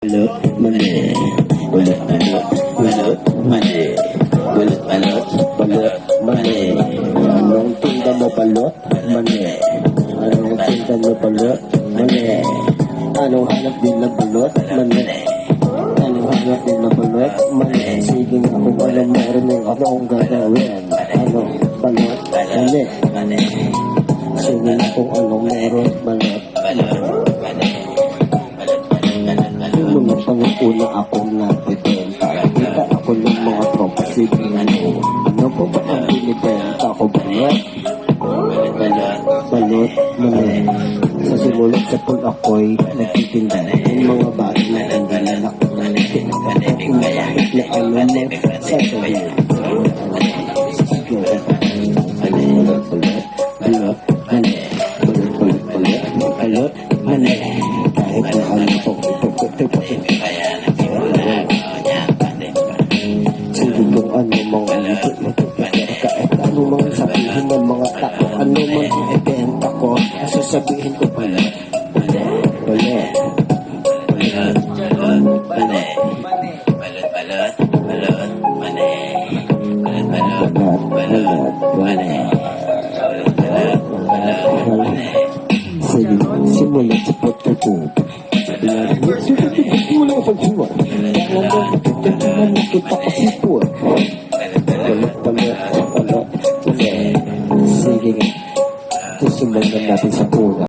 Balot, mali. Balot, balot, balot, mali. Balot, balot, balot, mali. Anong tinda mo balot? Mali. Anong tinda mo balot? Mali. Anong hanap din na balot? Mali. Anong hanap din na balot? Mali. Sige nga kung alam meron yung anong gagawin. Anong balot? Mali. Sige nga kung anong meron balot? Mga panguna akong napibenta. Kita ako ng mga tropa. Sige ano po ba ang binibenta ko? Balot? Balot? Mali. Sa simulat sa pag ako'y nagtitinda ng mga bagay na ang galalak na pinagkakakong kahit na ano mo sasabihin. Balot? Balot? Mali. Balot? Mali. Kahit na ano po sige kung ano mga kahit ano mga sabihin ng mga tao, ano man ang ibenta ko, sasabihin ko pala sige simulat sa pagtutubo wala ang pagsiwa kaya nakita ko si Pur sige nga susunod natin sa una.